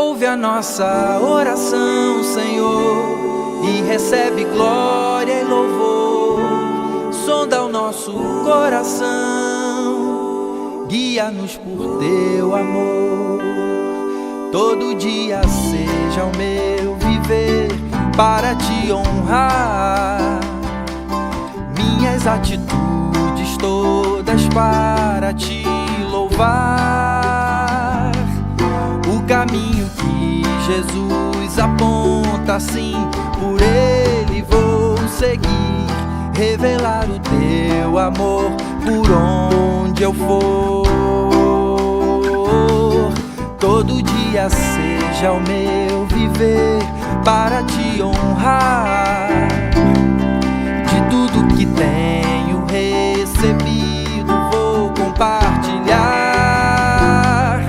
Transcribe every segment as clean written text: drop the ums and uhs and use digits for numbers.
Ouve a nossa oração, Senhor, e recebe glória e louvor. Sonda o nosso coração, guia-nos por teu amor. Todo dia seja o meu viver para te honrar, minhas atitudes todas para te louvar. O caminho que Jesus aponta, assim por ele vou seguir, revelar o teu amor por onde eu for. Todo dia seja o meu viver para te honrar, de tudo que tenho recebido vou compartilhar,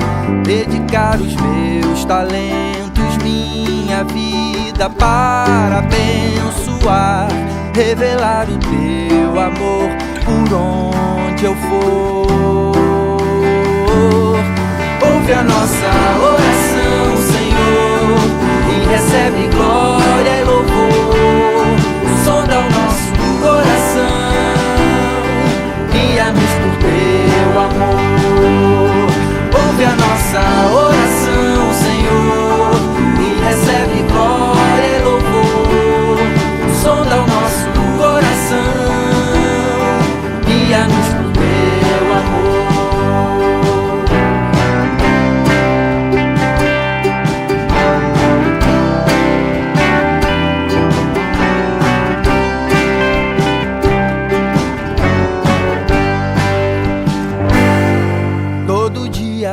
dedicar os meus talentos, minha vida para abençoar, revelar o teu amor por onde eu for. Ouve a nossa oração, Senhor, e recebe glória e louvor. Sonda o nosso coração, guia-nos por teu amor. Ouve a nossa oração, Senhor, e recebe glória e louvor. Sonda o nosso coração, guia-nos por teu amor.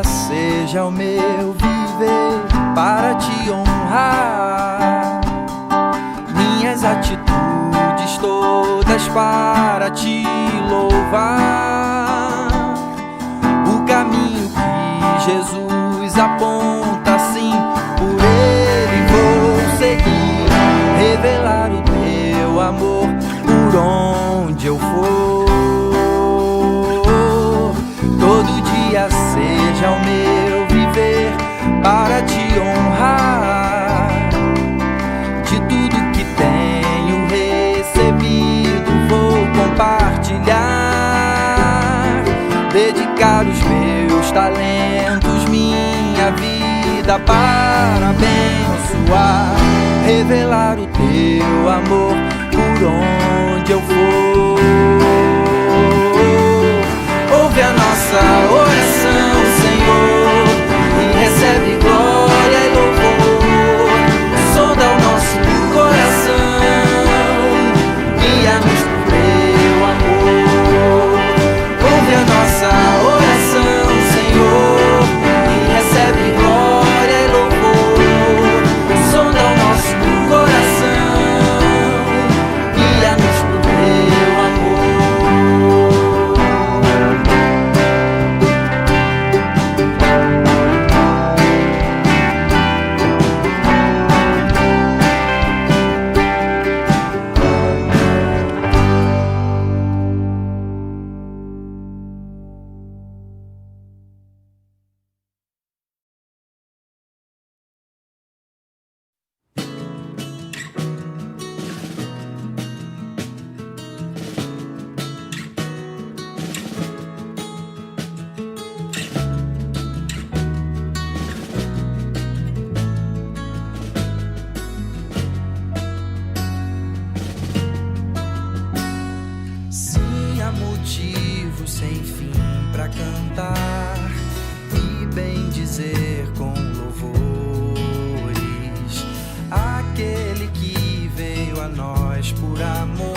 Seja o meu viver para te honrar, minhas atitudes todas para te louvar. O caminho que Jesus aponta, assim por ele vou seguir, revelar o teu amor por onde eu for. Todo dia seja o meu viver para te honrar, de tudo que tenho recebido vou compartilhar, dedicar os meus talentos, minha vida para abençoar, revelar o teu amor por onde eu for. Ouve a nossa oração, Senhor, e recebe glória e louvor. Sonda o nosso coração, guia-nos por teu amor. Ouve a nossa oração, Senhor, e recebe glória e louvor. Sonda o nosso coração, guia-nos por teu amor. Motivo sem fim pra cantar e bem dizer com louvores, aquele que veio a nós por amor,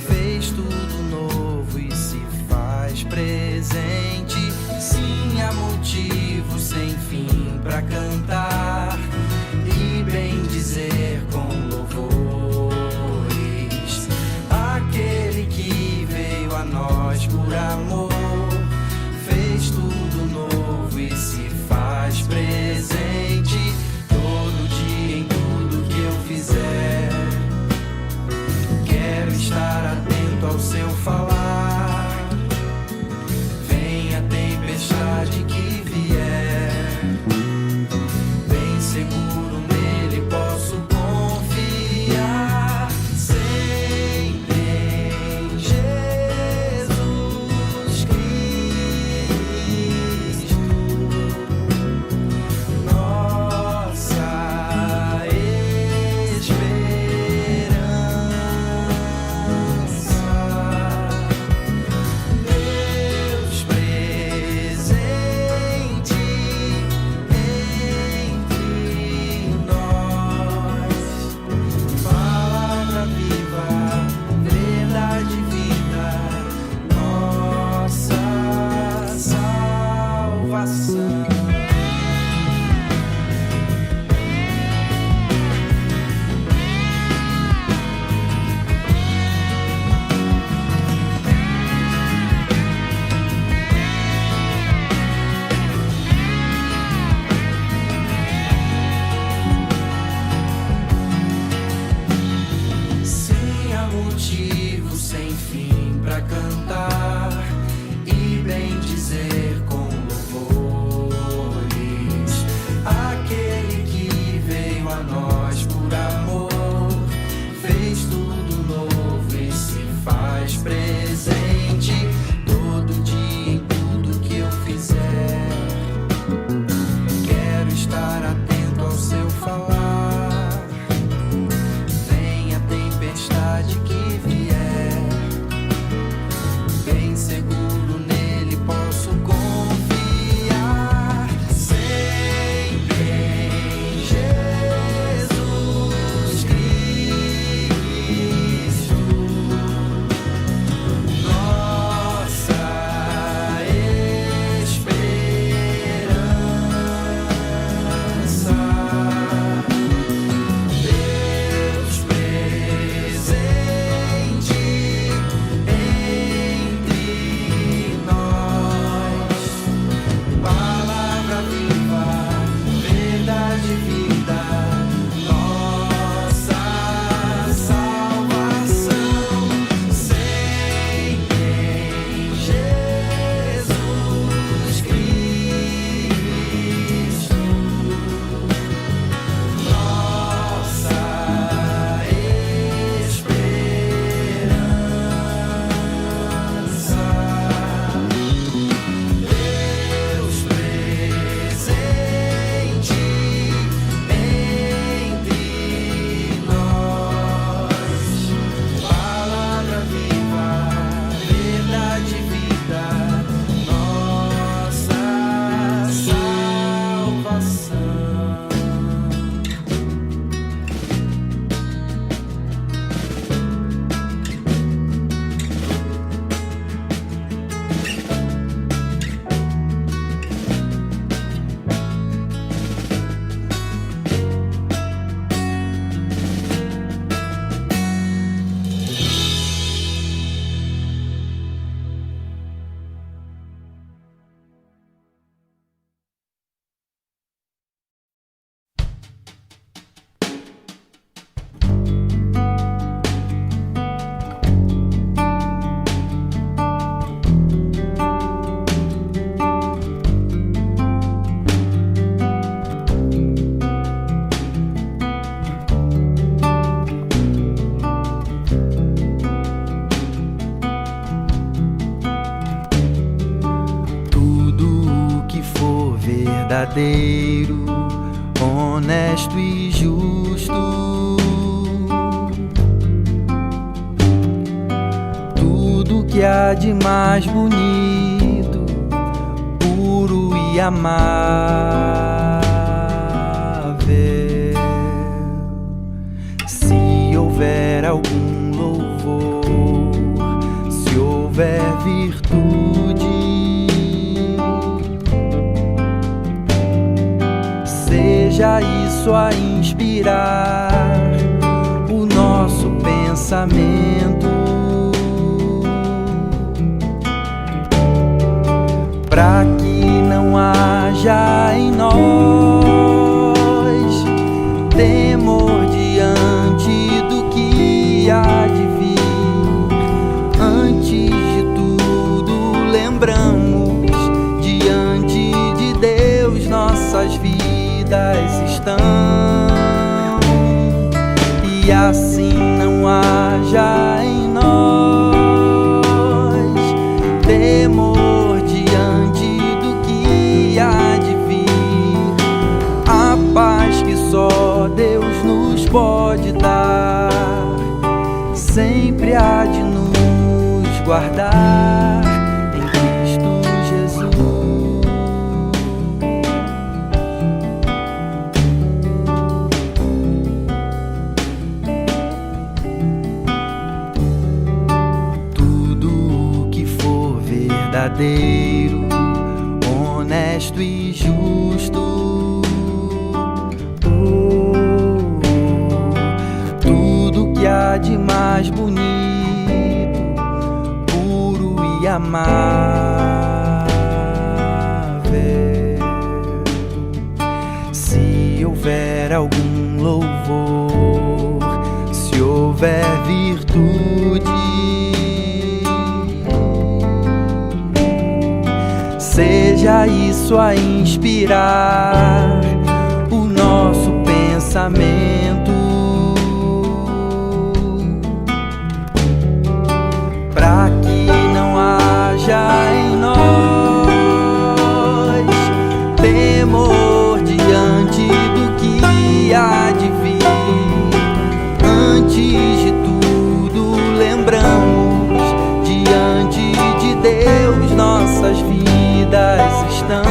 fez tudo novo e se faz presente. Sim, há motivo sem fim pra cantar e bem dizer com louvores, aquele que veio a nós por amor, fez tudo novo e se faz presente. Todo dia em tudo que eu fizer, quero estar atento ao seu falar. Venha a tempestade que vier, verdadeiro, honesto e justo. Tudo que há de mais bonito, puro e amável. Se houver algum louvor, se houver virtude, seja isso a inspirar o nosso pensamento, para que não haja em nós temor diante do que há de vir. Antes de tudo, lembramos, diante de Deus nossas vidas estão, e assim não haja em nós temor diante do que há de vir. A paz que só Deus nos pode dar sempre há de nos guardar em Cristo Jesus. Tudo que for verdadeiro, honesto e justo, tudo que há de mais bonito, puro e amável. Se houver algum louvor, se houver virtude, seja isso a inspirar o nosso pensamento, para que não haja em nós temor diante do que há de vir. Antes de tudo, lembramos, diante de Deus nossas vidas estão,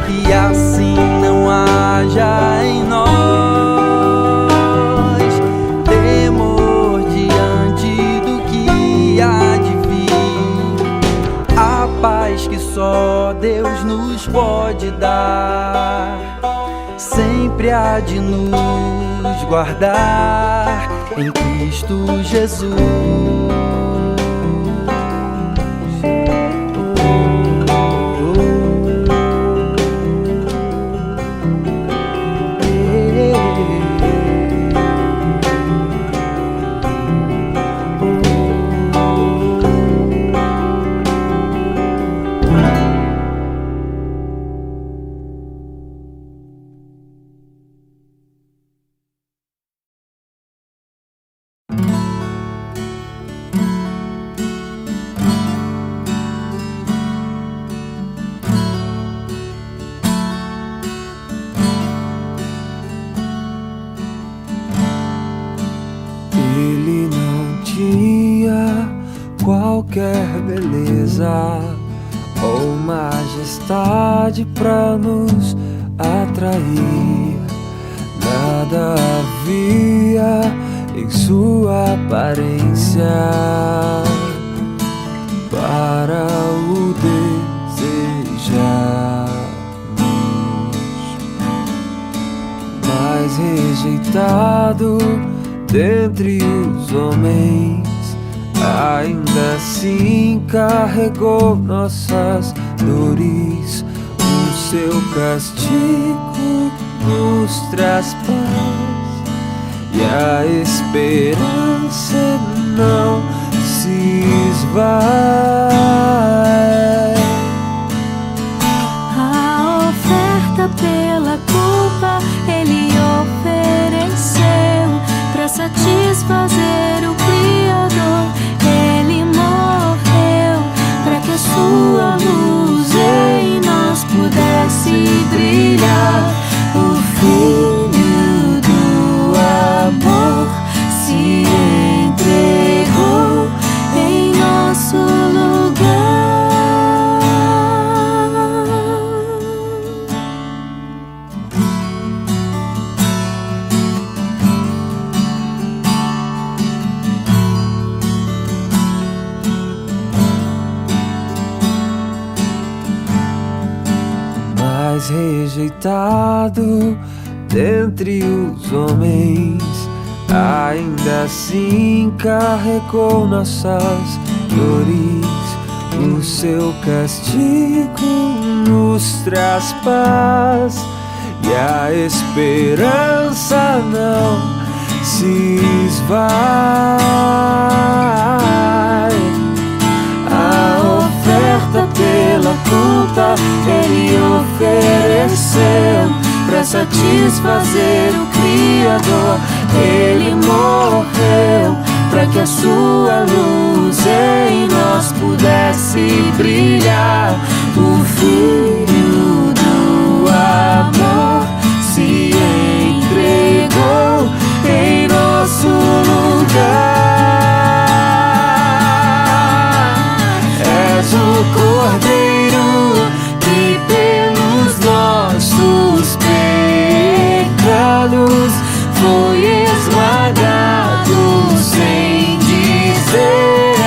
e assim não haja em nós temor diante do que há de vir. A paz que só Deus nos pode dar sempre há de nos guardar em Cristo Jesus. Ele não tinha qualquer beleza ou majestade pra nos atrair. Nada havia em sua aparência para o desejarmos, mas rejeitado dentre os homens, ainda assim carregou nossas dores. O seu castigo nos traz paz e a esperança não se esvai. A oferta pela culpa Ele ofereceu pra satisfazer o Criador. Ele morreu pra que a sua luz em nós rejeitado dentre os homens, ainda assim carregou nossas dores. O seu castigo nos traz paz e a esperança não se esvai. A oferta pela culpa ele ofereceu pra satisfazer o Criador. Ele morreu pra que a sua luz em nós pudesse brilhar. O Filho do amor se entregou em nosso lugar. És o Cordeiro que pelos nossos pecados foi esmagado, sem dizer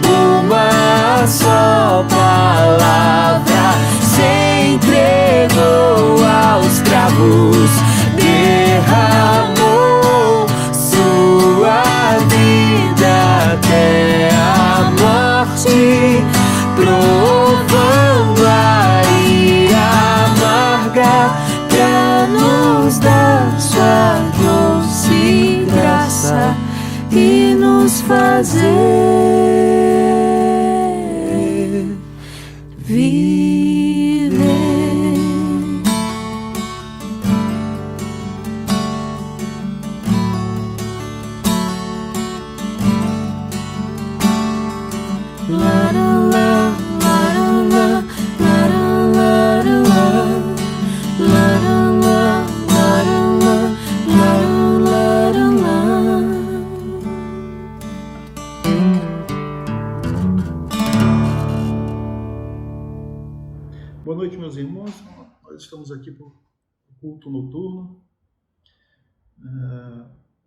uma só palavra. Se entregou aos cravos, derramou sua vida até a morte, provando a ira amarga pra nos dar sua doce graça e nos fazer viver. La la la, la la la, la la la, la la la, la la la. Boa noite, meus irmãos. Nós estamos aqui para o culto noturno.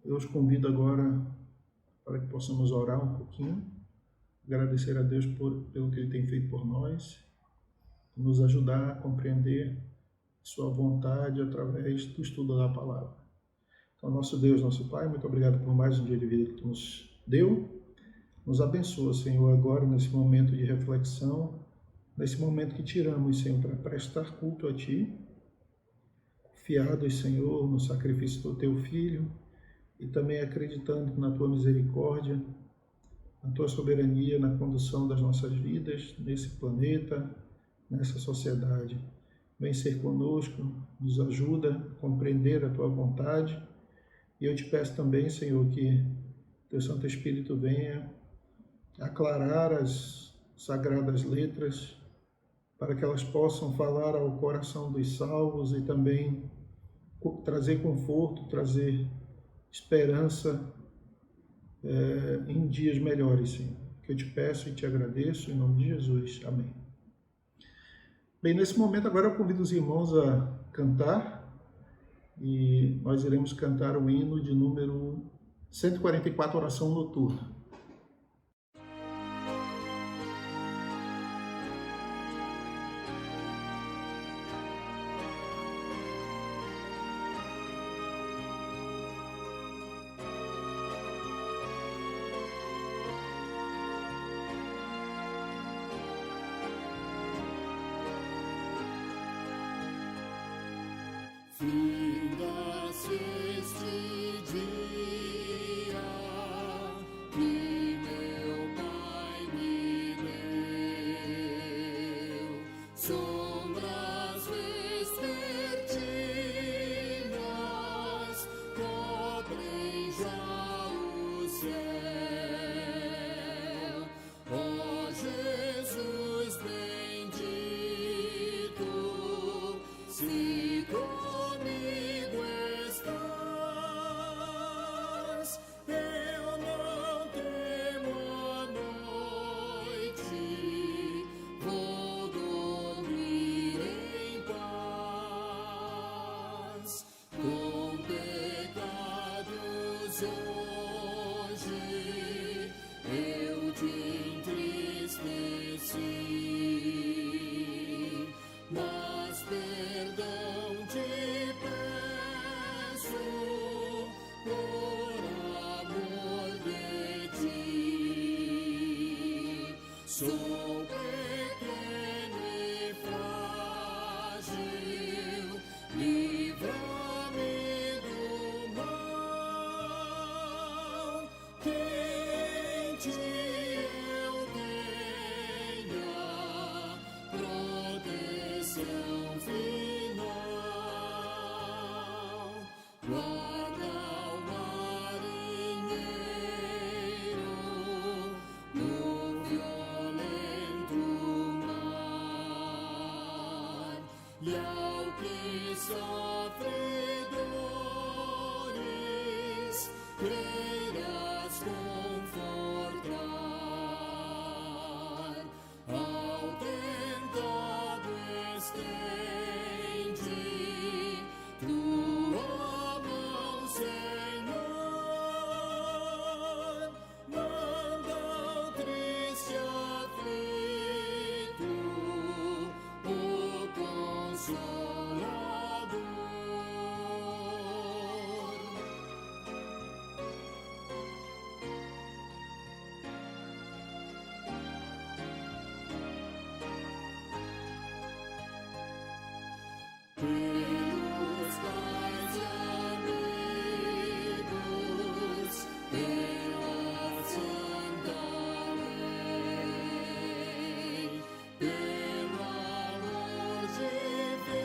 Eu os convido agora para que possamos orar um pouquinho, agradecer a Deus pelo que Ele tem feito por nós, nos ajudar a compreender Sua vontade através do estudo da palavra. Então, nosso Deus, nosso Pai, muito obrigado por mais um dia de vida que Tu nos deu. Nos abençoa, Senhor, agora nesse momento de reflexão, nesse momento que tiramos, Senhor, para prestar culto a Ti, fiados, Senhor, no sacrifício do Teu Filho e também acreditando na Tua misericórdia, na Tua soberania, na condução das nossas vidas, nesse planeta, nessa sociedade. Vem ser conosco, nos ajuda a compreender a Tua vontade. E eu te peço também, Senhor, que Teu Santo Espírito venha aclarar as sagradas letras, para que elas possam falar ao coração dos salvos e também trazer conforto, trazer esperança em dias melhores, Senhor. Que eu te peço e te agradeço, em nome de Jesus. Amém. Bem, nesse momento agora eu convido os irmãos a cantar e nós iremos cantar o hino de número 144, Oração Noturna. Finda-se este dia, Sou pequeno e frágil, livra-me do mal, que em ti eu tenha proteção final. Guarda o marinheiro no violento mar, e ao que sofre dores, queiras confortar. Ao tentado estende tua mão, Senhor, manda ao triste aflito o Consolador. Pelos pais e amigos, pela santa lei, pelo amor divino,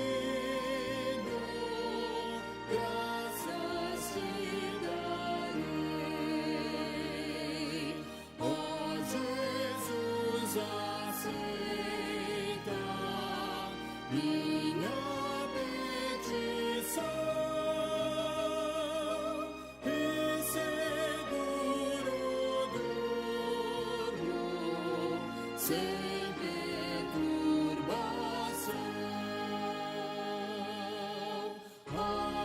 graças te darei. Ó Jesus, aceita minha petição e seguro durmo sem perturbação. Amém.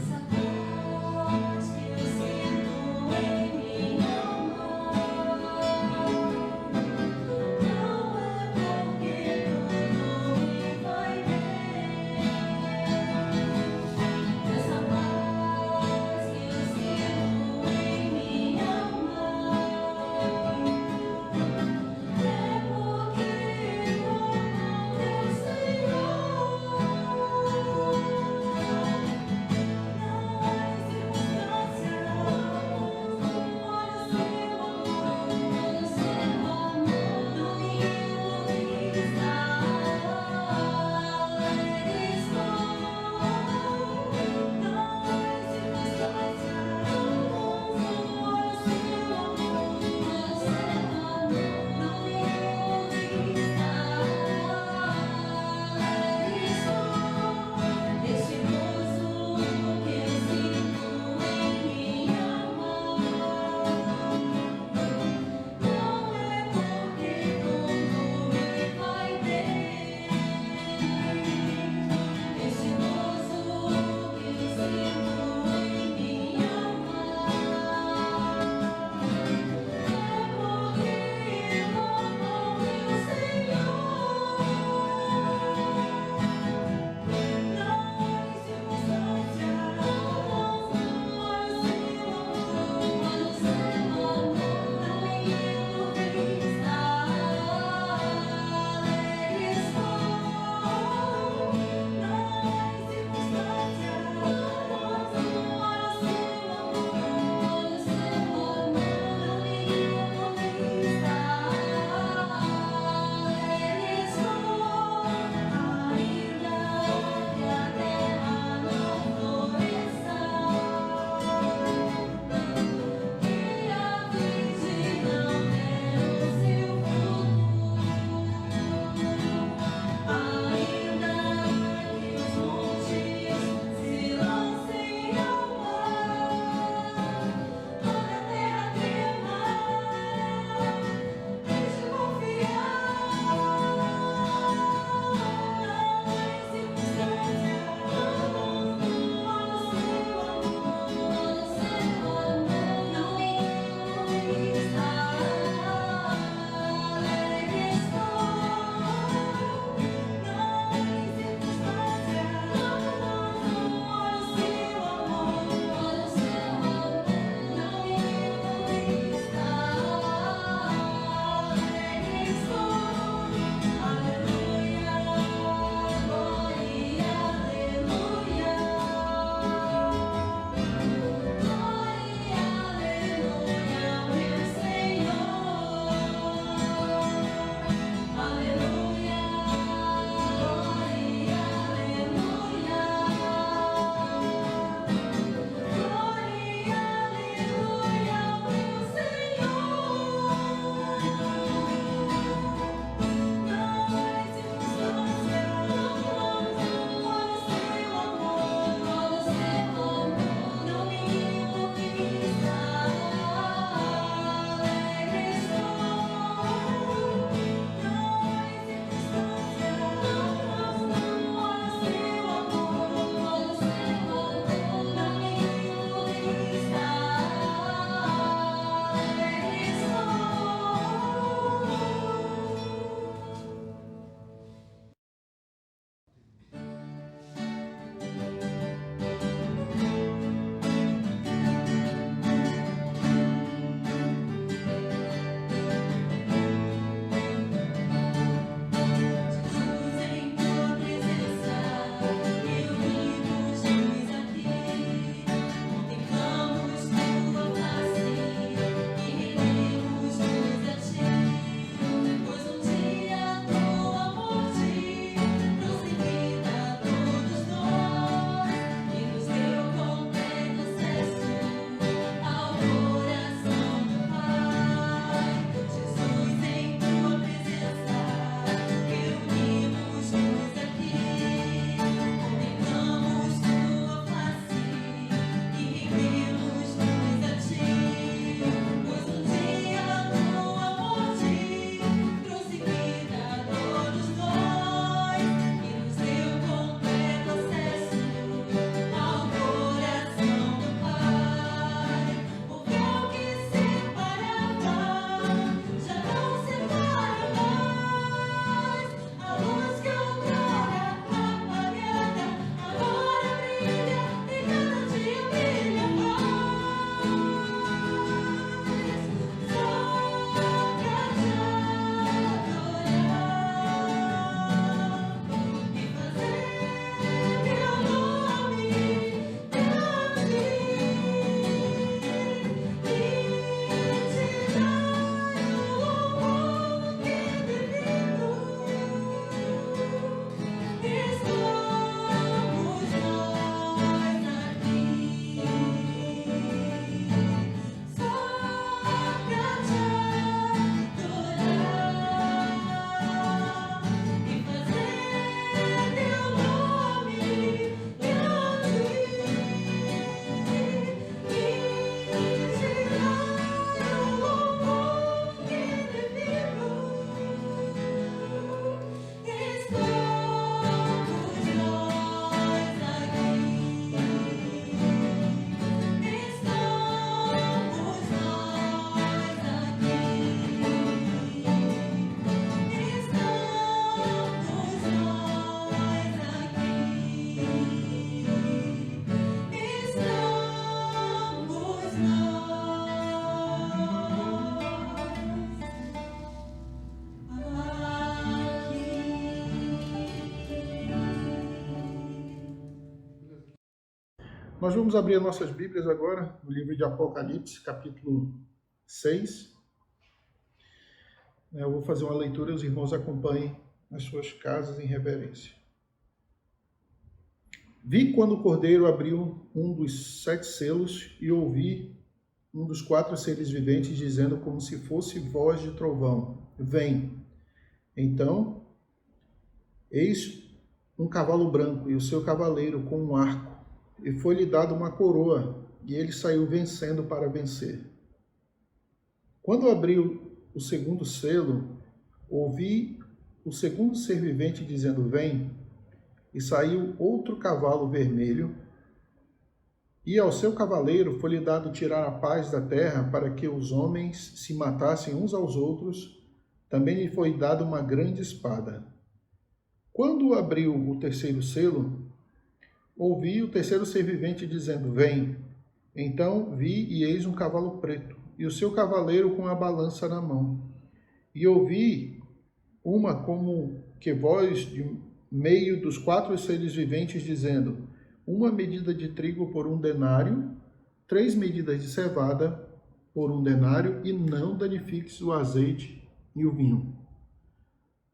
Sabor Nós vamos abrir nossas Bíblias agora no livro de Apocalipse, capítulo 6. Eu vou fazer uma leitura e os irmãos acompanhem nas suas casas em reverência. Vi quando o Cordeiro abriu um dos 7 selos e ouvi um dos 4 seres viventes dizendo como se fosse voz de trovão: vem. Então, eis um cavalo branco e o seu cavaleiro com um arco, e foi-lhe dado uma coroa, e ele saiu vencendo para vencer. Quando abriu o segundo selo, ouvi o segundo ser vivente dizendo: vem, e saiu outro cavalo vermelho, e ao seu cavaleiro foi-lhe dado tirar a paz da terra para que os homens se matassem uns aos outros. Também lhe foi dada uma grande espada. Quando abriu o terceiro selo, ouvi o terceiro ser vivente dizendo: vem. Então vi e eis um cavalo preto, e o seu cavaleiro com a balança na mão. E ouvi uma como que voz de meio dos 4 seres viventes dizendo: uma medida de trigo por 1 denário, 3 medidas de cevada por 1 denário, e não danifiques o azeite e o vinho.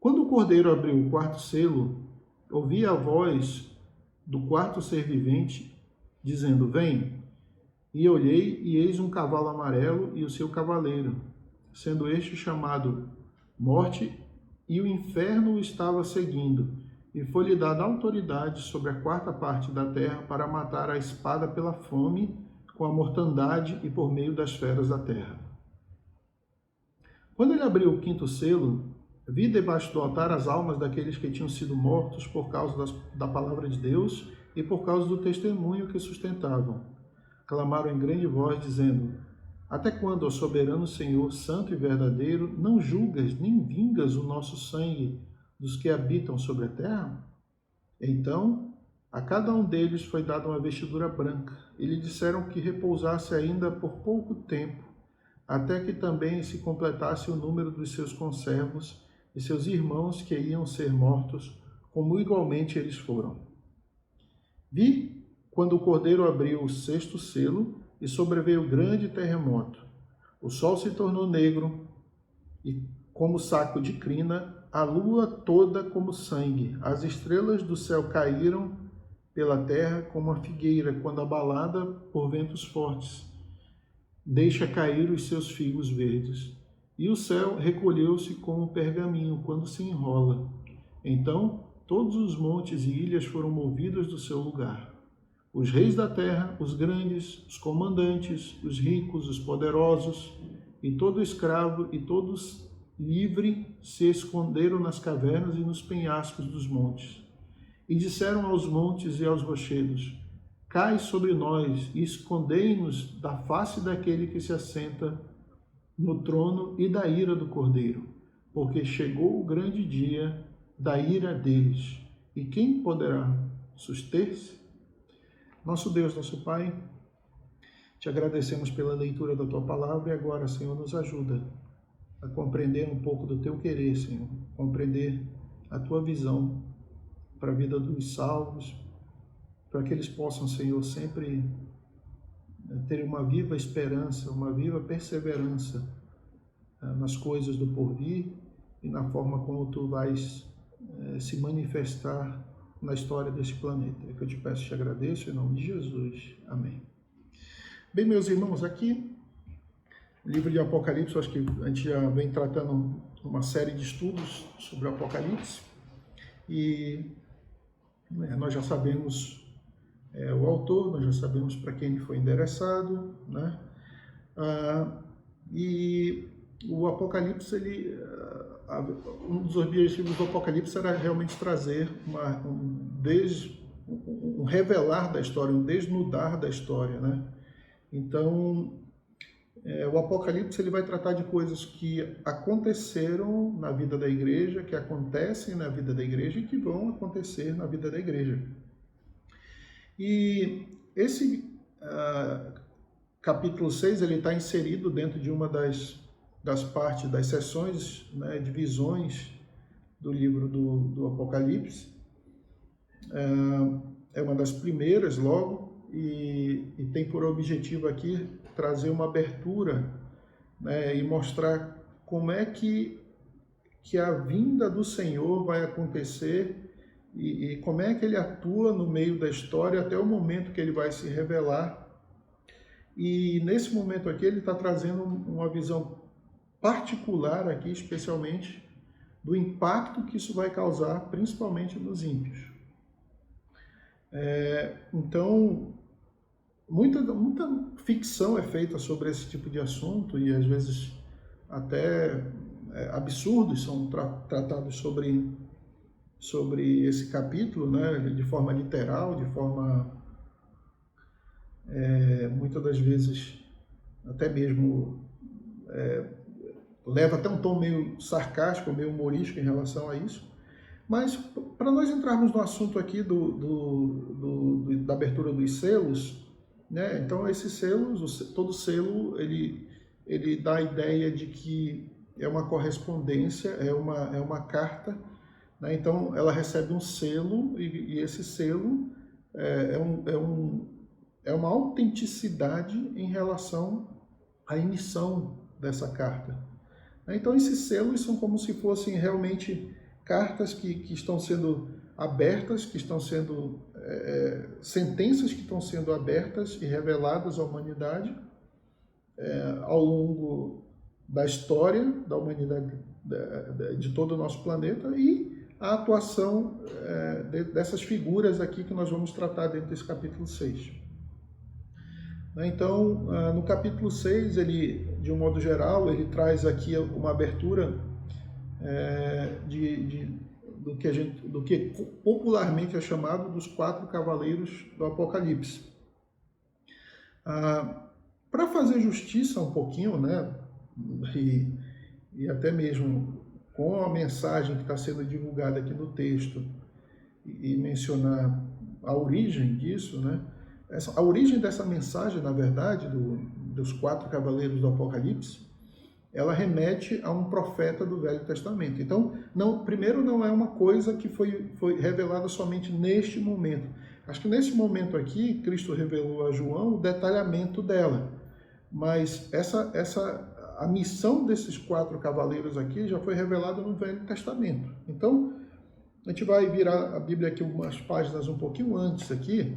Quando o Cordeiro abriu o 4º selo, ouvi a voz do 4º ser vivente dizendo: vem. E olhei, e eis um cavalo amarelo e o seu cavaleiro, sendo este chamado Morte, e o inferno o estava seguindo, e foi-lhe dada autoridade sobre a 4ª parte da terra para matar a espada pela fome, com a mortandade e por meio das feras da terra. Quando ele abriu o 5º selo, vi debaixo do altar as almas daqueles que tinham sido mortos por causa da palavra de Deus e por causa do testemunho que sustentavam. Clamaram em grande voz, dizendo: até quando, ó soberano Senhor, santo e verdadeiro, não julgas nem vingas o nosso sangue dos que habitam sobre a terra? Então, a cada um deles foi dada uma vestidura branca, e lhe disseram que repousasse ainda por pouco tempo, até que também se completasse o número dos seus conservos e seus irmãos que iam ser mortos, como igualmente eles foram. Vi quando o Cordeiro abriu o 6º selo, e sobreveio grande terremoto. O sol se tornou negro, e como saco de crina, a lua toda como sangue. As estrelas do céu caíram pela terra como a figueira, quando abalada por ventos fortes deixa cair os seus figos verdes. E o céu recolheu-se como pergaminho quando se enrola. Então todos os montes e ilhas foram movidos do seu lugar. Os reis da terra, os grandes, os comandantes, os ricos, os poderosos, e todo escravo e todos livre se esconderam nas cavernas e nos penhascos dos montes. E disseram aos montes e aos rochedos: cai sobre nós e escondei-nos da face daquele que se assenta no trono e da ira do Cordeiro, porque chegou o grande dia da ira deles. E quem poderá suster-se? Nosso Deus, nosso Pai, te agradecemos pela leitura da Tua Palavra e agora, Senhor, nos ajuda a compreender um pouco do Teu querer, Senhor, compreender a Tua visão para a vida dos salvos, para que eles possam, Senhor, sempre ter uma viva esperança, uma viva perseverança nas coisas do porvir e na forma como Tu vais se manifestar na história deste planeta. É que eu te peço e te agradeço, em nome de Jesus. Amém. Bem, meus irmãos, aqui, o livro de Apocalipse, acho que a gente já vem tratando uma série de estudos sobre o Apocalipse, e nós já sabemos o autor, nós já sabemos para quem ele foi endereçado, né? E o Apocalipse, um dos objetivos do Apocalipse era realmente trazer um revelar da história, um desnudar da história, né? Então, o Apocalipse ele vai tratar de coisas que aconteceram na vida da igreja, que acontecem na vida da igreja e que vão acontecer na vida da igreja. E esse capítulo 6 ele está inserido dentro de uma das partes, das seções, né, de visões do livro do Apocalipse. É uma das primeiras, logo, e tem por objetivo aqui trazer uma abertura, né, e mostrar como é que a vinda do Senhor vai acontecer e como é que ele atua no meio da história até o momento que ele vai se revelar. E nesse momento aqui ele está trazendo uma visão particular aqui, especialmente, do impacto que isso vai causar, principalmente nos ímpios. Então, muita ficção é feita sobre esse tipo de assunto e às vezes até absurdos são tratados sobre esse capítulo, né, de forma literal, de forma muitas das vezes até mesmo leva até um tom meio sarcástico, meio humorístico em relação a isso. Mas para nós entrarmos no assunto aqui da abertura dos selos, né? Então esses selos, todo selo ele dá a ideia de que é uma correspondência, é uma carta, né? Então ela recebe um selo e esse selo é uma autenticidade em relação à emissão dessa carta. Então esses selos são como se fossem realmente cartas que estão sendo abertas, que estão sendo sentenças que estão sendo abertas e reveladas à humanidade ao longo da história da humanidade, de todo o nosso planeta, e a atuação dessas figuras aqui que nós vamos tratar dentro desse capítulo 6. Então, no capítulo 6, ele, de um modo geral, ele traz aqui uma abertura do que popularmente é chamado dos 4 cavaleiros do Apocalipse. Para fazer justiça um pouquinho, né, e até mesmo com a mensagem que está sendo divulgada aqui no texto, e mencionar a origem disso, né, a origem dessa mensagem, na verdade, dos 4 cavaleiros do Apocalipse, ela remete a um profeta do Velho Testamento. Então, primeiro, não é uma coisa que foi revelada somente neste momento. Acho que nesse momento aqui, Cristo revelou a João o detalhamento dela. Mas a missão desses 4 cavaleiros aqui já foi revelada no Velho Testamento. Então, a gente vai virar a Bíblia aqui umas páginas um pouquinho antes aqui,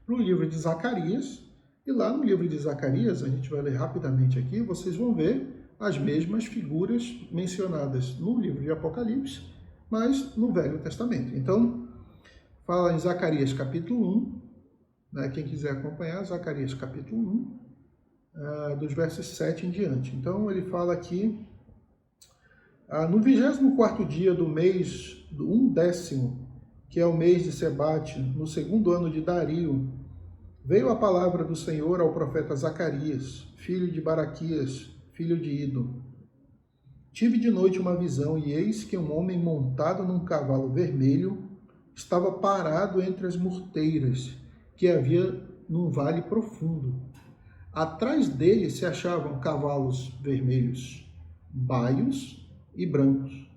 para o livro de Zacarias, e lá no livro de Zacarias, a gente vai ler rapidamente aqui, vocês vão ver as mesmas figuras mencionadas no livro de Apocalipse, mas no Velho Testamento. Então, fala em Zacarias capítulo 1, né, quem quiser acompanhar, Zacarias capítulo 1, dos versos 7 em diante. Então, ele fala aqui, no 24º dia do mês, do 1º, que é o mês de Sebate, no 2º ano de Dario, veio a palavra do Senhor ao profeta Zacarias, filho de Baraquias, filho de Ido. Tive de noite uma visão, e eis que um homem montado num cavalo vermelho estava parado entre as murteiras que havia num vale profundo. Atrás dele se achavam cavalos vermelhos, baios e brancos.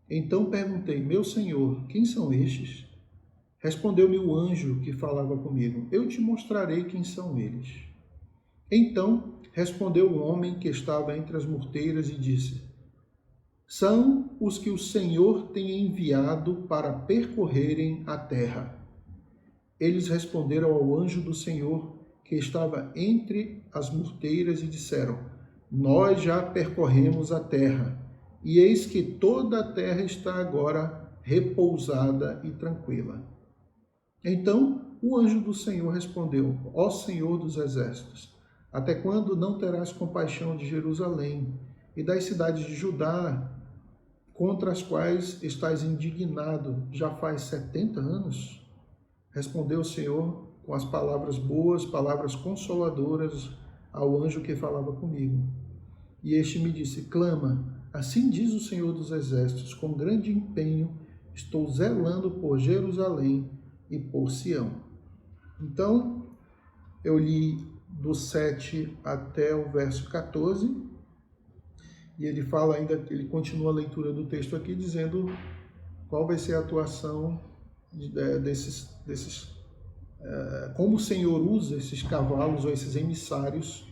Então perguntei, meu Senhor, quem são estes? Respondeu-me o anjo que falava comigo, eu te mostrarei quem são eles. Então respondeu o homem que estava entre as murteiras e disse, são os que o Senhor tem enviado para percorrerem a terra. Eles responderam ao anjo do Senhor que estava entre as murteiras e disseram, nós já percorremos a terra, e eis que toda a terra está agora repousada e tranquila. Então o anjo do Senhor respondeu, ó Senhor dos exércitos, até quando não terás compaixão de Jerusalém e das cidades de Judá, contra as quais estás indignado já faz 70 anos? Respondeu o Senhor com as palavras boas, palavras consoladoras ao anjo que falava comigo. E este me disse, clama, assim diz o Senhor dos exércitos, com grande empenho estou zelando por Jerusalém e por Sião. Então, eu li do 7 até o verso 14, e ele fala ainda, ele continua a leitura do texto aqui, dizendo qual vai ser a atuação desses como o Senhor usa esses cavalos ou esses emissários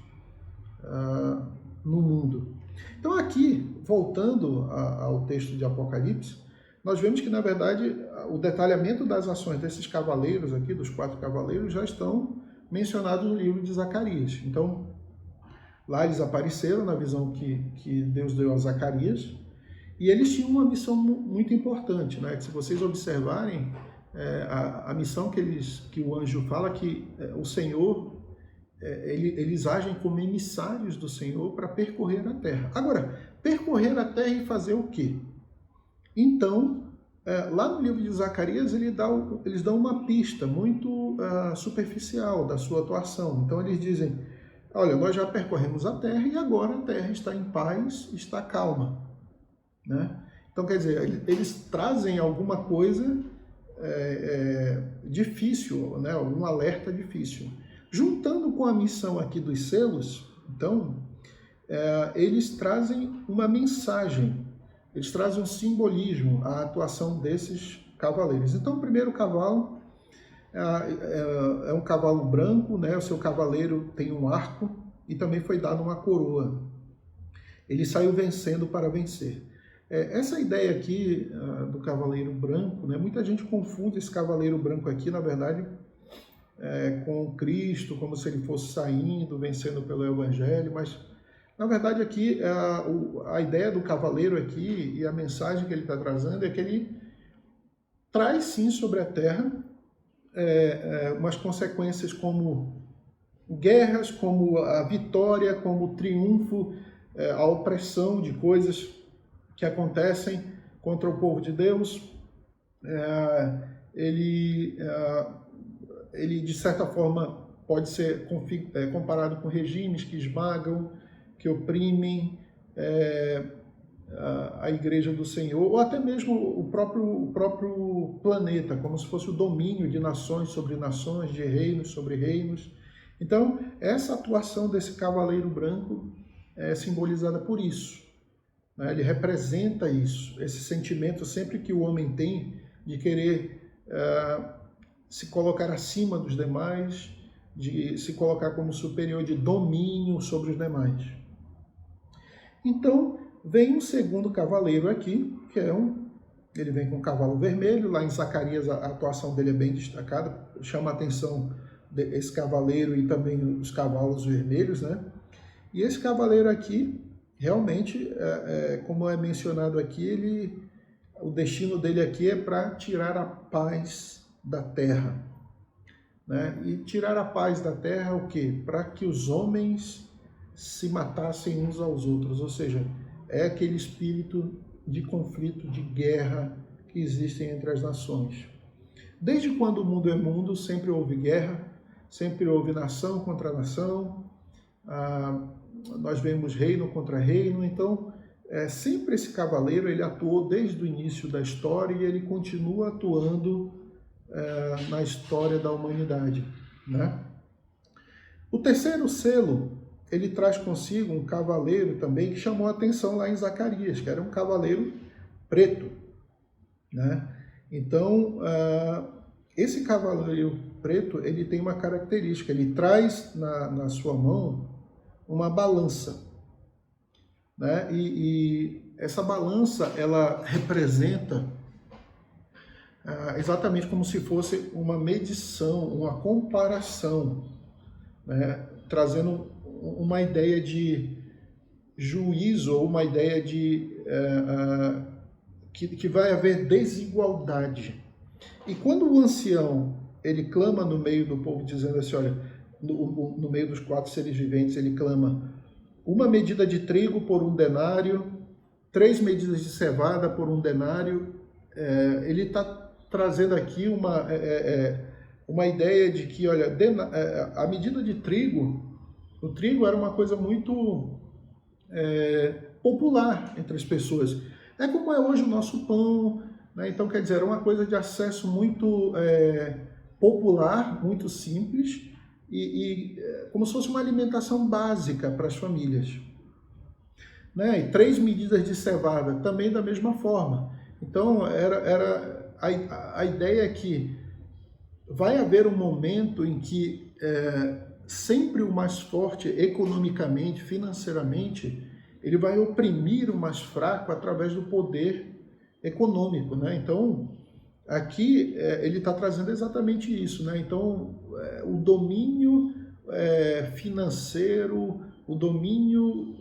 no mundo. Então aqui, voltando ao texto de Apocalipse, nós vemos que, na verdade, o detalhamento das ações desses cavaleiros aqui, dos 4 cavaleiros, já estão mencionados no livro de Zacarias. Então, lá eles apareceram na visão que Deus deu a Zacarias, e eles tinham uma missão muito importante, né? Que se vocês observarem, a missão que o anjo fala, que o Senhor, eles agem como emissários do Senhor para percorrer a terra. Agora, percorrer a terra e fazer o quê? Então, lá no livro de Zacarias, eles dão uma pista muito superficial da sua atuação. Então, eles dizem, olha, nós já percorremos a terra e agora a terra está em paz, está calma. Né? Então, quer dizer, eles trazem alguma coisa difícil, né? Um alerta difícil. Juntando com a missão aqui dos selos, então, eles trazem uma mensagem, eles trazem um simbolismo à atuação desses cavaleiros. Então, o primeiro cavalo é um cavalo branco, né? O seu cavaleiro tem um arco e também foi dado uma coroa. Ele saiu vencendo para vencer. Essa ideia aqui do cavaleiro branco, né? Muita gente confunde esse cavaleiro branco aqui, na verdade, com Cristo, como se ele fosse saindo, vencendo pelo Evangelho, mas na verdade aqui a ideia do cavaleiro aqui e a mensagem que ele está trazendo é que ele traz sim sobre a terra umas consequências como guerras, como a vitória, como o triunfo, a opressão de coisas que acontecem contra o povo de Deus. Ele de certa forma pode ser comparado com regimes que esmagam, que oprimem a igreja do Senhor, ou até mesmo o próprio planeta, como se fosse o domínio de nações sobre nações, de reinos sobre reinos. Então, essa atuação desse cavaleiro branco é simbolizada por isso. Né? Ele representa isso, esse sentimento sempre que o homem tem de querer se colocar acima dos demais, de se colocar como superior, de domínio sobre os demais. Então, vem um segundo cavaleiro aqui, que ele vem com um cavalo vermelho. Lá em Zacarias a atuação dele é bem destacada, chama a atenção esse cavaleiro e também os cavalos vermelhos, né? E esse cavaleiro aqui, realmente, como é mencionado aqui, o destino dele aqui é para tirar a paz da terra. Né? E tirar a paz da terra é o quê? Para que os homens se matassem uns aos outros, ou seja, é aquele espírito de conflito, de guerra que existe entre as nações. Desde quando o mundo é mundo, sempre houve guerra, sempre houve nação contra nação, nós vemos reino contra reino. Então, sempre esse cavaleiro, ele atuou desde o início da história e ele continua atuando na história da humanidade. Né? O terceiro selo, ele traz consigo um cavaleiro também que chamou a atenção lá em Zacarias, que era um cavaleiro preto. Né? Então, esse cavaleiro preto, ele tem uma característica, ele traz na sua mão uma balança. Né? E essa balança, ela representa exatamente como se fosse uma medição, uma comparação, né? Trazendo uma ideia de juízo, ou uma ideia de que vai haver desigualdade. E quando o ancião, ele clama no meio do povo, dizendo assim, olha, no meio dos 4 seres viventes, ele clama: uma medida de trigo por 1 denário, 3 medidas de cevada por 1 denário. Ele está trazendo aqui uma ideia de que, olha, a medida de trigo, o trigo era uma coisa muito popular entre as pessoas. É como é hoje o nosso pão, né? Então, quer dizer, era uma coisa de acesso muito popular, muito simples, e como se fosse uma alimentação básica para as famílias. Né? E 3 medidas de cevada, também da mesma forma. Então, a ideia é que vai haver um momento em que sempre o mais forte economicamente, financeiramente, ele vai oprimir o mais fraco através do poder econômico, né? Então, aqui ele está trazendo exatamente isso, né? Então, o domínio financeiro, o domínio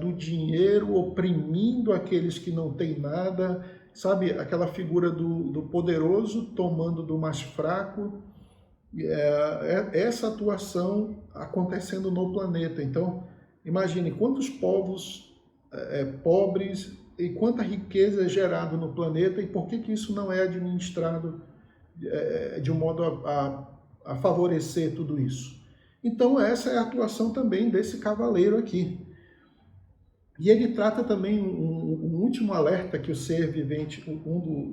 do dinheiro oprimindo aqueles que não têm nada, sabe? Aquela figura do poderoso tomando do mais fraco, essa atuação acontecendo no planeta. Então, imagine quantos povos pobres e quanta riqueza é gerada no planeta e por que isso não é administrado de um modo a favorecer tudo isso. Então, essa é a atuação também desse cavaleiro aqui. E ele trata também um último alerta que o ser vivente,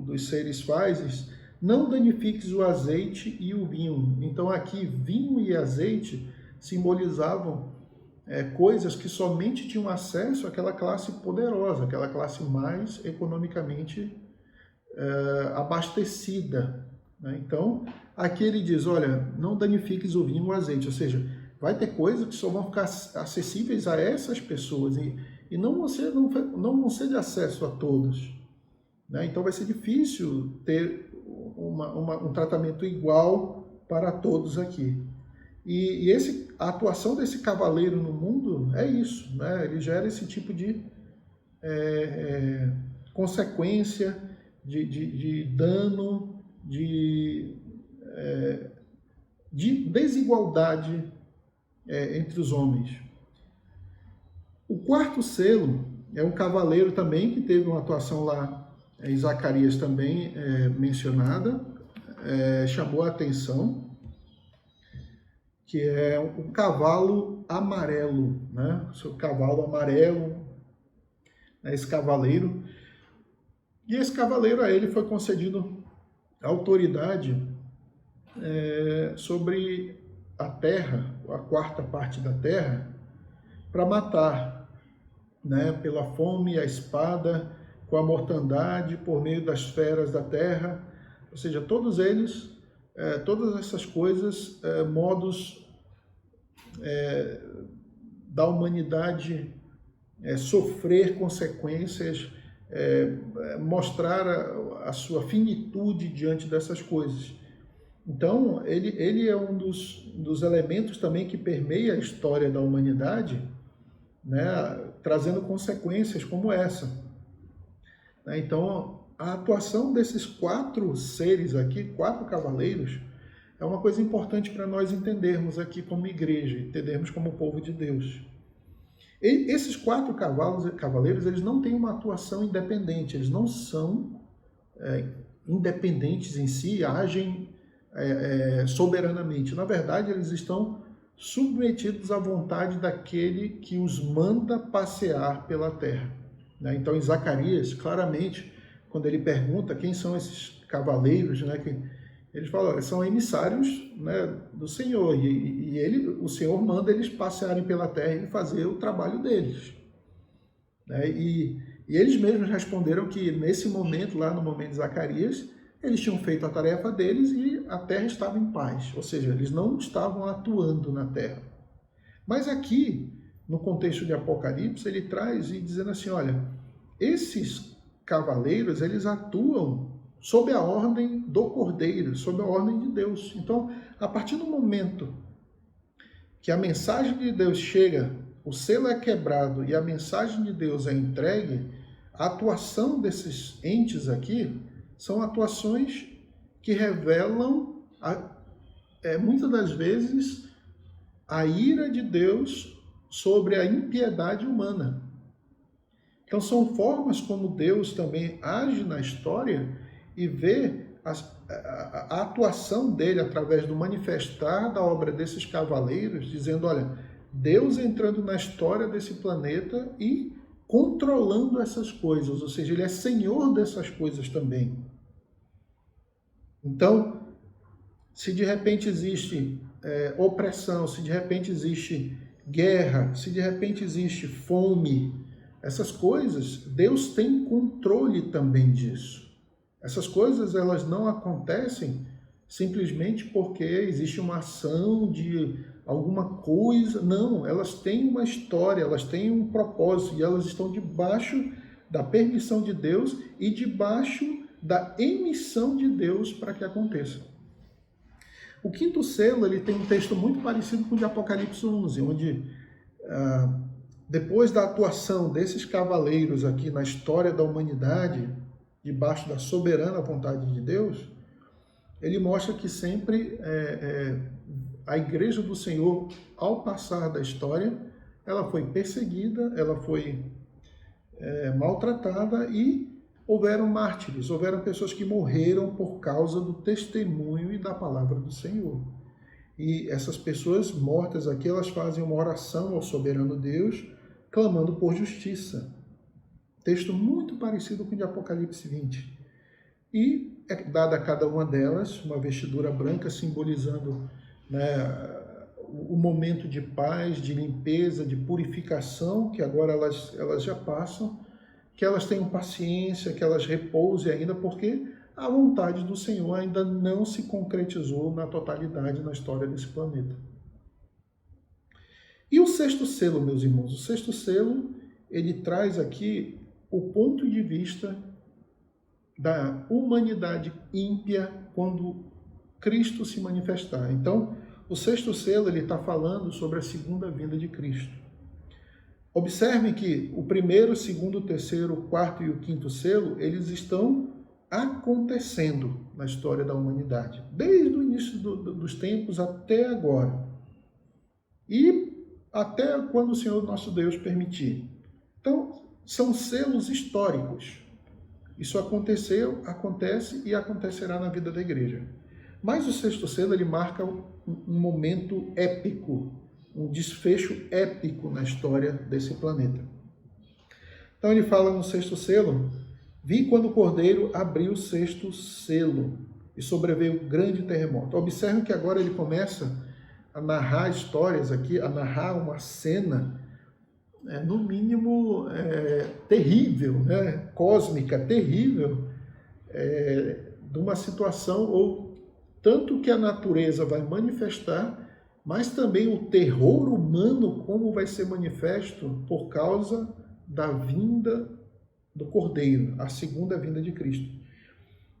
dos seres faz, não danifiques o azeite e o vinho. Então aqui vinho e azeite simbolizavam coisas que somente tinham acesso àquela classe poderosa, aquela classe mais economicamente abastecida, né? Então aqui ele diz, olha, não danifiques o vinho e o azeite, ou seja, vai ter coisas que só vão ficar acessíveis a essas pessoas e não vão ser de acesso a todos, né? Então vai ser difícil ter um tratamento igual para todos aqui. E a atuação desse cavaleiro no mundo é isso, né? Ele gera esse tipo de consequência, de dano, de desigualdade entre os homens. O quarto selo é um cavaleiro também que teve uma atuação lá em Zacarias também mencionada, chamou a atenção, que é um cavalo amarelo, né? O seu cavalo amarelo, né? Esse cavaleiro. E esse cavaleiro a ele foi concedido autoridade sobre a terra, a quarta parte da terra, para matar, né? Pela fome, a espada, com a mortandade, por meio das feras da terra, ou seja, todos eles, todas essas coisas, modos da humanidade sofrer consequências, mostrar a sua finitude diante dessas coisas. Então, ele é um dos elementos também que permeia a história da humanidade, né, trazendo consequências como essa. Então, a atuação desses 4 seres aqui, 4 cavaleiros, é uma coisa importante para nós entendermos aqui como igreja, entendermos como povo de Deus. E esses 4 cavaleiros, eles não têm uma atuação independente, eles não são independentes em si, agem soberanamente. Na verdade, eles estão submetidos à vontade daquele que os manda passear pela terra. Então, em Zacarias, claramente, quando ele pergunta quem são esses cavaleiros, né, eles falam, são emissários, né, do Senhor, e o Senhor manda eles passearem pela terra e fazer o trabalho deles. Né? E eles mesmos responderam que nesse momento, lá no momento de Zacarias, eles tinham feito a tarefa deles e a terra estava em paz, ou seja, eles não estavam atuando na terra. Mas aqui, no contexto de Apocalipse, ele traz e dizendo assim, olha, esses cavaleiros, eles atuam sob a ordem do Cordeiro, sob a ordem de Deus. Então, a partir do momento que a mensagem de Deus chega, o selo é quebrado e a mensagem de Deus é entregue, a atuação desses entes aqui são atuações que revelam, muitas das vezes, a ira de Deus sobre a impiedade humana. Então, são formas como Deus também age na história e vê a atuação dele através do manifestar da obra desses cavaleiros, dizendo, olha, Deus entrando na história desse planeta e controlando essas coisas, ou seja, ele é senhor dessas coisas também. Então, se de repente existe opressão, se de repente existe guerra, se de repente existe fome, essas coisas, Deus tem controle também disso. Essas coisas, elas não acontecem simplesmente porque existe uma ação de alguma coisa. Não, elas têm uma história, elas têm um propósito e elas estão debaixo da permissão de Deus e debaixo da emissão de Deus para que aconteça. O quinto selo, ele tem um texto muito parecido com o de Apocalipse 11, onde depois da atuação desses cavaleiros aqui na história da humanidade, debaixo da soberana vontade de Deus, ele mostra que sempre a igreja do Senhor, ao passar da história, ela foi perseguida, ela foi maltratada e houveram mártires, houveram pessoas que morreram por causa do testemunho e da palavra do Senhor. E essas pessoas mortas aqui, elas fazem uma oração ao soberano Deus, clamando por justiça. Texto muito parecido com o de Apocalipse 20. E é dada a cada uma delas uma vestidura branca, simbolizando, né, o momento de paz, de limpeza, de purificação, que agora elas já passam, que elas tenham paciência, que elas repousem ainda, porque a vontade do Senhor ainda não se concretizou na totalidade na história desse planeta. E o sexto selo, meus irmãos? O sexto selo, ele traz aqui o ponto de vista da humanidade ímpia quando Cristo se manifestar. Então, o sexto selo, ele está falando sobre a segunda vinda de Cristo. Observem que o primeiro, o segundo, o terceiro, o quarto e o quinto selo, eles estão acontecendo na história da humanidade, desde o início dos tempos até agora. E até quando o Senhor nosso Deus permitir. Então, são selos históricos. Isso aconteceu, acontece e acontecerá na vida da igreja. Mas o sexto selo, ele marca um momento épico, um desfecho épico na história desse planeta. Então ele fala no sexto selo: vi quando o Cordeiro abriu o sexto selo e sobreveio um grande terremoto. Observe que agora ele começa a narrar histórias aqui, a narrar uma cena, no mínimo terrível, né? Cósmica, terrível, de uma situação, ou tanto que a natureza vai manifestar, mas também o terror humano, como vai ser manifesto por causa da vinda do Cordeiro, a segunda vinda de Cristo.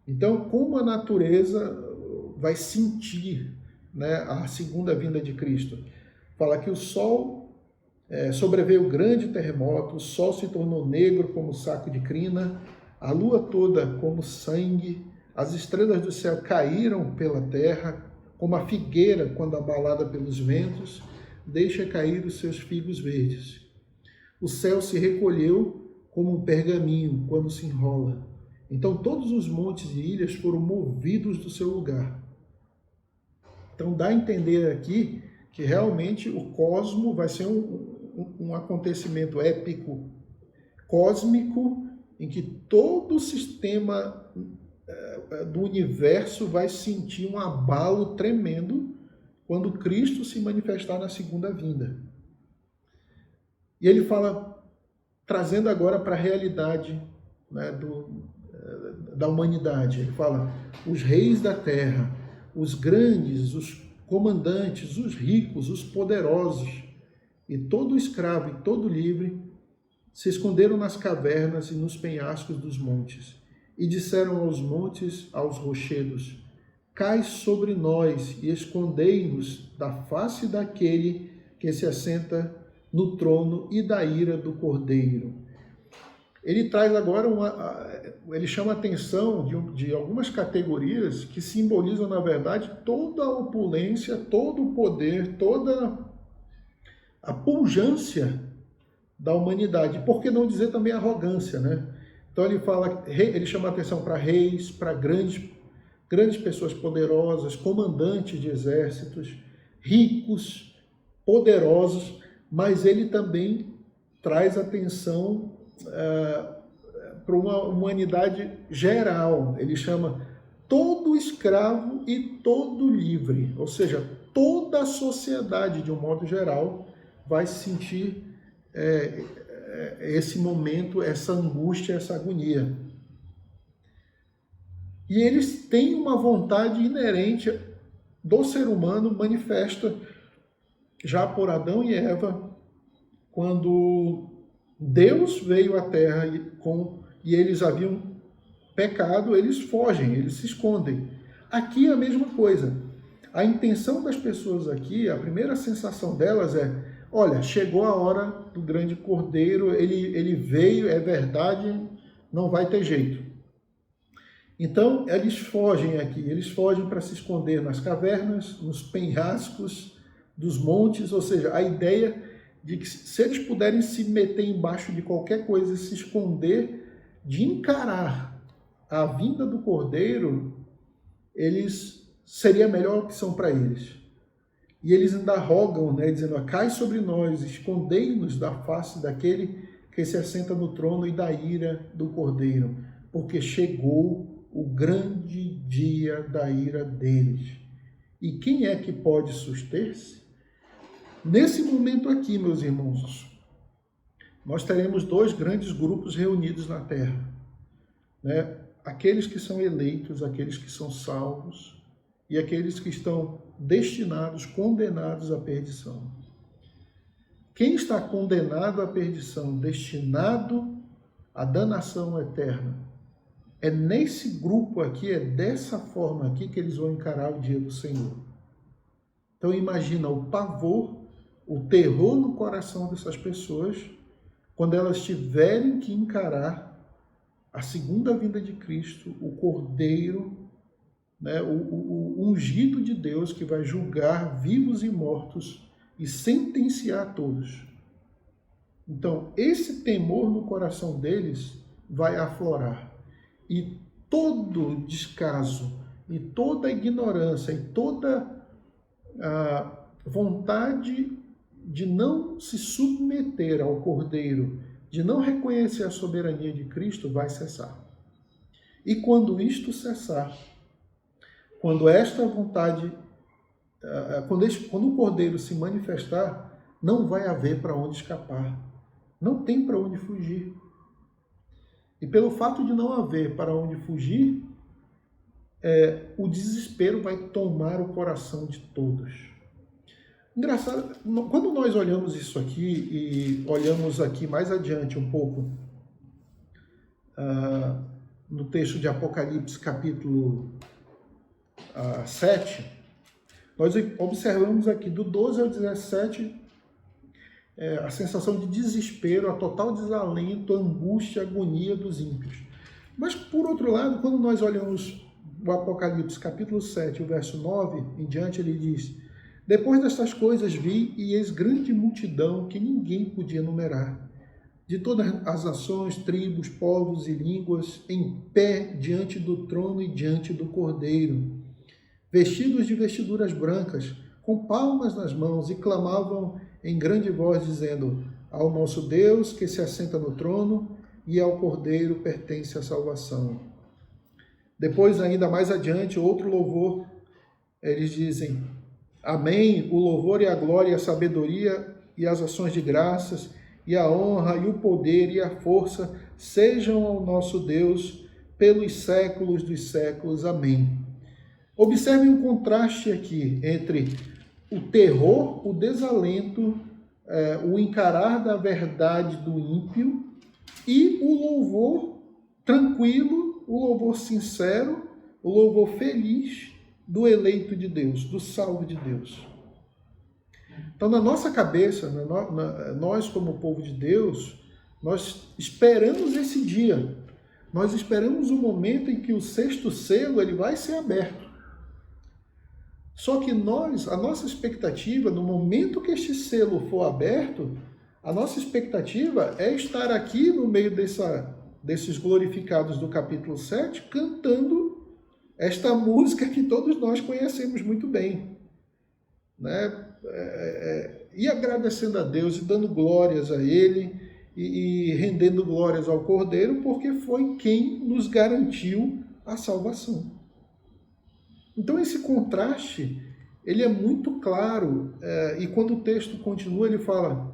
Então, como a natureza vai sentir, né, a segunda vinda de Cristo? Fala que o sol sobreveio grande terremoto, o sol se tornou negro como saco de crina, a lua toda como sangue, as estrelas do céu caíram pela terra, como a figueira, quando abalada pelos ventos, deixa cair os seus figos verdes. O céu se recolheu como um pergaminho quando se enrola. Então todos os montes e ilhas foram movidos do seu lugar. Então dá a entender aqui que realmente o cosmo vai ser um acontecimento épico, cósmico, em que todo o sistema do universo vai sentir um abalo tremendo quando Cristo se manifestar na segunda vinda. E ele fala, trazendo agora para a realidade, né, da humanidade, ele fala: os reis da terra, os grandes, os comandantes, os ricos, os poderosos, e todo escravo e todo livre, se esconderam nas cavernas e nos penhascos dos montes, e disseram aos montes, aos rochedos: cai sobre nós e escondei-nos da face daquele que se assenta no trono e da ira do Cordeiro. Ele traz agora ele chama a atenção de algumas categorias que simbolizam, na verdade, toda a opulência, todo o poder, toda a pujança da humanidade. Por que não dizer também arrogância, né? Então ele chama a atenção para reis, para grandes pessoas poderosas, comandantes de exércitos, ricos, poderosos, mas ele também traz atenção para uma humanidade geral. Ele chama todo escravo e todo livre, ou seja, toda a sociedade, de um modo geral, vai sentir esse momento, essa angústia, essa agonia. E eles têm uma vontade inerente do ser humano, manifesta já por Adão e Eva, quando Deus veio à Terra e eles haviam pecado, eles fogem, eles se escondem. Aqui é a mesma coisa. A intenção das pessoas aqui, a primeira sensação delas é: olha, chegou a hora do grande Cordeiro, ele veio, é verdade, não vai ter jeito. Então, eles fogem aqui, eles fogem para se esconder nas cavernas, nos penhascos dos montes, ou seja, a ideia de que se eles puderem se meter embaixo de qualquer coisa e se esconder, de encarar a vinda do Cordeiro, seria a melhor opção para eles. E eles ainda rogam, dizendo: cai sobre nós, escondei-nos da face daquele que se assenta no trono e da ira do Cordeiro, porque chegou o grande dia da ira deles. E quem é que pode suster-se? Nesse momento aqui, meus irmãos, nós teremos dois grandes grupos reunidos na terra, aqueles que são eleitos, aqueles que são salvos, e aqueles que estão destinados, condenados à perdição. Quem está condenado à perdição, destinado à danação eterna, é nesse grupo aqui, é dessa forma aqui que eles vão encarar o dia do Senhor. Então imagina o pavor, o terror no coração dessas pessoas, quando elas tiverem que encarar a segunda vinda de Cristo, o Cordeiro, o ungido de Deus, que vai julgar vivos e mortos e sentenciar todos. Então, esse temor no coração deles vai aflorar. E todo descaso, e toda ignorância, e toda a vontade de não se submeter ao Cordeiro, de não reconhecer a soberania de Cristo, vai cessar. E quando isto cessar, quando esta vontade, quando o Cordeiro se manifestar, não vai haver para onde escapar, não tem para onde fugir. E pelo fato de não haver para onde fugir, o desespero vai tomar o coração de todos. Engraçado, quando nós olhamos isso aqui, e olhamos aqui mais adiante um pouco, no texto de Apocalipse, capítulo 7, nós observamos aqui do 12 ao 17, a sensação de desespero, a total desalento, a angústia, a agonia dos ímpios. Mas, por outro lado, quando nós olhamos o Apocalipse, capítulo 7, o verso 9 em diante, ele diz: depois destas coisas vi, e eis grande multidão que ninguém podia numerar, de todas as nações, tribos, povos e línguas, em pé diante do trono e diante do Cordeiro, vestidos de vestiduras brancas, com palmas nas mãos, e clamavam em grande voz, dizendo: ao nosso Deus que se assenta no trono e ao Cordeiro pertence a salvação. Depois, ainda mais adiante, outro louvor, eles dizem: amém, o louvor e a glória e a sabedoria e as ações de graças e a honra e o poder e a força sejam ao nosso Deus pelos séculos dos séculos. Amém. Observem o contraste aqui entre o terror, o desalento, o encarar da verdade do ímpio e o louvor tranquilo, o louvor sincero, o louvor feliz do eleito de Deus, do salvo de Deus. Então, na nossa cabeça, nós como povo de Deus, nós esperamos esse dia. Nós esperamos o momento em que o sexto selo ele vai ser aberto. Só que a nossa expectativa, no momento que este selo for aberto, a nossa expectativa é estar aqui no meio desses glorificados do capítulo 7, cantando esta música que todos nós conhecemos muito bem, e agradecendo a Deus e dando glórias a Ele e rendendo glórias ao Cordeiro, porque foi quem nos garantiu a salvação. Então esse contraste, ele é muito claro, e quando o texto continua, ele fala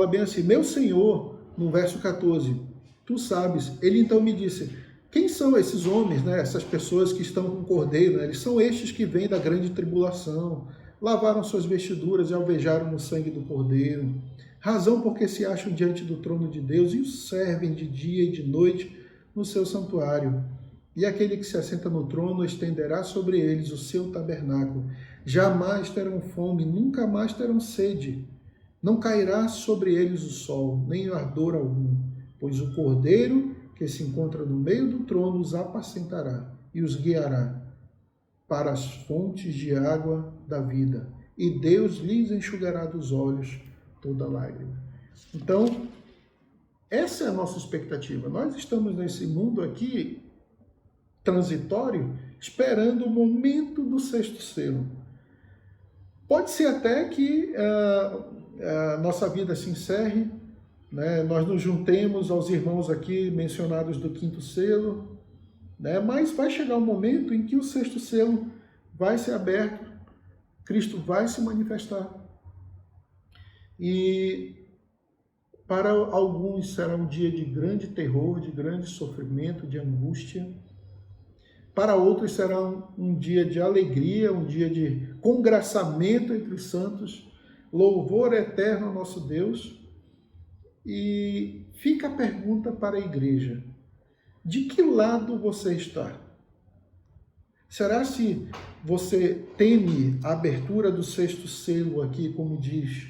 bem assim: meu Senhor, no verso 14, tu sabes, ele então me disse, Quem são esses homens, né? Essas pessoas que estão com o Cordeiro? Né? Eles são estes que vêm da grande tribulação, lavaram suas vestiduras e alvejaram no sangue do Cordeiro, razão porque se acham diante do trono de Deus e o servem de dia e de noite no seu santuário. E aquele que se assenta no trono estenderá sobre eles o seu tabernáculo. Jamais terão fome, nunca mais terão sede. Não cairá sobre eles o sol, nem ardor algum, pois o Cordeiro que se encontra no meio do trono os apacentará e os guiará para as fontes de água da vida, e Deus lhes enxugará dos olhos toda lágrima. Então, essa é a nossa expectativa. Nós estamos nesse mundo aqui transitório, esperando o momento do sexto selo. Pode ser até que a nossa vida se encerre, né? Nós nos juntemos aos irmãos aqui mencionados do quinto selo, né? Mas vai chegar um momento em que o sexto selo vai ser aberto, Cristo vai se manifestar. E para alguns será um dia de grande terror, de grande sofrimento, de angústia. Para outros será um dia de alegria, um dia de congraçamento entre os santos, louvor eterno ao nosso Deus. E fica a pergunta para a igreja: de que lado você está? Será se você teme a abertura do sexto selo aqui, como diz,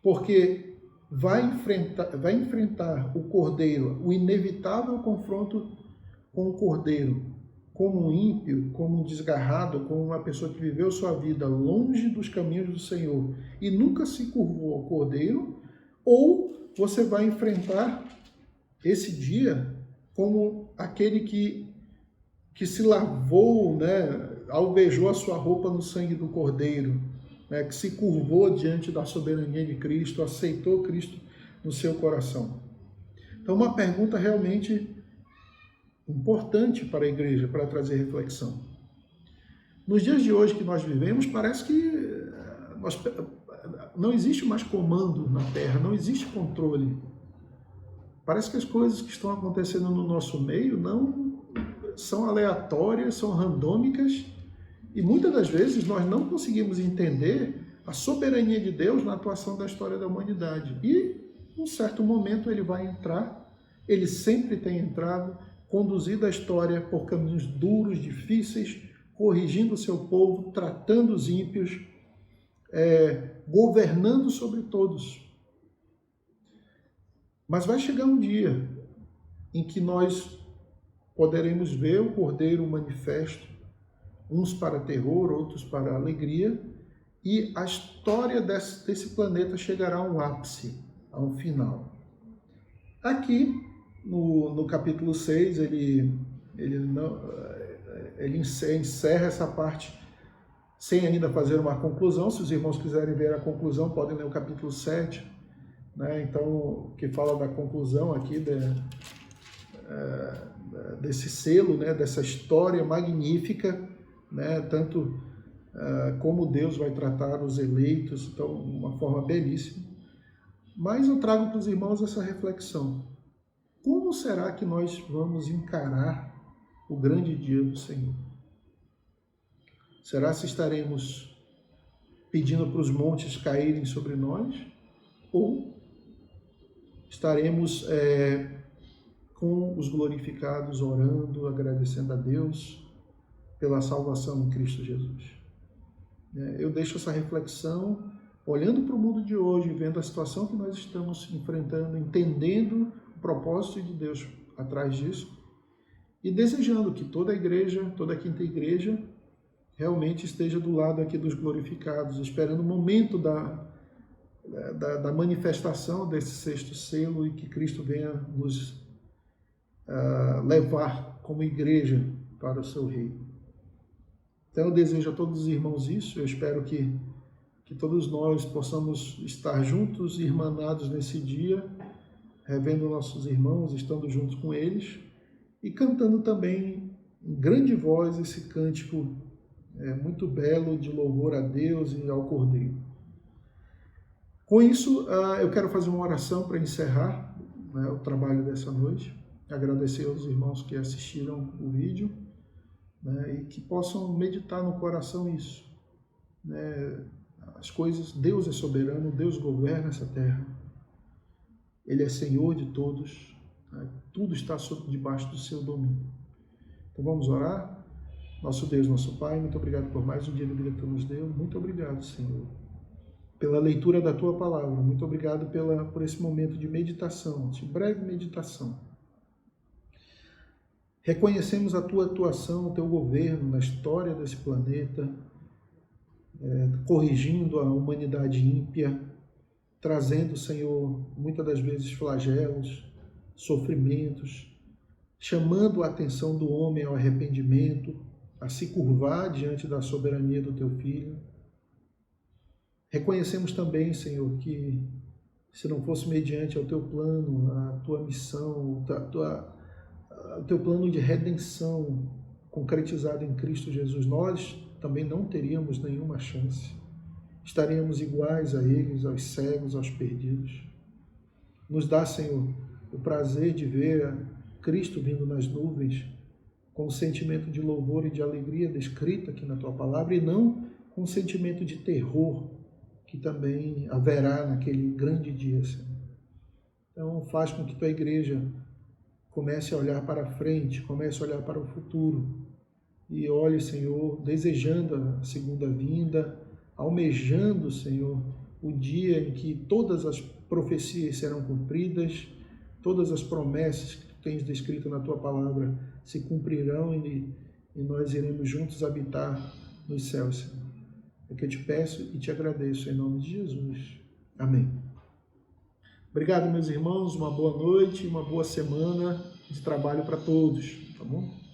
porque vai enfrentar o Cordeiro, o inevitável confronto com o Cordeiro, como um ímpio, como um desgarrado, como uma pessoa que viveu sua vida longe dos caminhos do Senhor e nunca se curvou ao Cordeiro, ou você vai enfrentar esse dia como aquele que se lavou, né, alvejou a sua roupa no sangue do Cordeiro, né, que se curvou diante da soberania de Cristo, aceitou Cristo no seu coração. Então, uma pergunta realmente importante para a igreja, para trazer reflexão. Nos dias de hoje que nós vivemos, parece que não existe mais comando na Terra, não existe controle. Parece que as coisas que estão acontecendo no nosso meio não são aleatórias, são randômicas, e muitas das vezes nós não conseguimos entender a soberania de Deus na atuação da história da humanidade. E, em um certo momento, ele vai entrar, ele sempre tem entrado, conduzido a história por caminhos duros, difíceis, corrigindo o seu povo, tratando os ímpios, governando sobre todos. Mas vai chegar um dia em que nós poderemos ver o Cordeiro manifesto, uns para terror, outros para alegria, e a história desse planeta chegará a um ápice, a um final. Aqui, no capítulo 6, ele encerra essa parte sem ainda fazer uma conclusão. Se os irmãos quiserem ver a conclusão, podem ler o capítulo 7, né? Então, que fala da conclusão aqui desse selo, né? Dessa história magnífica, né? Tanto como Deus vai tratar os eleitos, então, uma forma belíssima. Mas eu trago para os irmãos essa reflexão. Como será que nós vamos encarar o grande dia do Senhor? Será se estaremos pedindo para os montes caírem sobre nós? Ou estaremos com os glorificados orando, agradecendo a Deus pela salvação em Cristo Jesus? Eu deixo essa reflexão olhando para o mundo de hoje, vendo a situação que nós estamos enfrentando, entendendo o propósito de Deus atrás disso e desejando que toda a igreja, toda a quinta igreja, realmente esteja do lado aqui dos glorificados, esperando o momento da manifestação desse sexto selo e que Cristo venha nos levar como igreja para o seu reino. Então eu desejo a todos os irmãos isso, eu espero que todos nós possamos estar juntos, irmanados nesse dia, revendo nossos irmãos, estando juntos com eles e cantando também em grande voz esse cântico muito belo de louvor a Deus e ao Cordeiro. Com isso, eu quero fazer uma oração para encerrar, né, o trabalho dessa noite. agradecer aos irmãos que assistiram o vídeo, né, e que possam meditar no coração isso, né? As coisas, Deus é soberano, Deus governa essa terra, Ele é Senhor de todos, né? Tudo está debaixo do seu domínio. Então vamos orar. Nosso Deus, nosso Pai, muito obrigado por mais um dia de vida que Tu nos deu. Muito obrigado, Senhor, pela leitura da Tua palavra. Muito obrigado por esse momento de meditação, de breve meditação. Reconhecemos a Tua atuação, o Teu governo na história desse planeta, corrigindo a humanidade ímpia, trazendo, Senhor, muitas das vezes flagelos, sofrimentos, chamando a atenção do homem ao arrependimento, a se curvar diante da soberania do Teu Filho. Reconhecemos também, Senhor, que se não fosse mediante ao Teu plano, a Tua missão, o Teu plano de redenção concretizado em Cristo Jesus, nós também não teríamos nenhuma chance. Estaríamos iguais a eles, aos cegos, aos perdidos. Nos dá, Senhor, o prazer de ver Cristo vindo nas nuvens, com um sentimento de louvor e de alegria descrito aqui na Tua palavra, e não com um sentimento de terror que também haverá naquele grande dia, Senhor. Então, faz com que Tua igreja comece a olhar para frente, comece a olhar para o futuro, e olhe, Senhor, desejando a segunda vinda, almejando, Senhor, o dia em que todas as profecias serão cumpridas, todas as promessas que Tu tens descrito na Tua palavra se cumprirão e nós iremos juntos habitar nos céus, Senhor. É que eu te peço e te agradeço em nome de Jesus. Amém. Obrigado, meus irmãos, uma boa noite, uma boa semana de trabalho para todos, tá bom?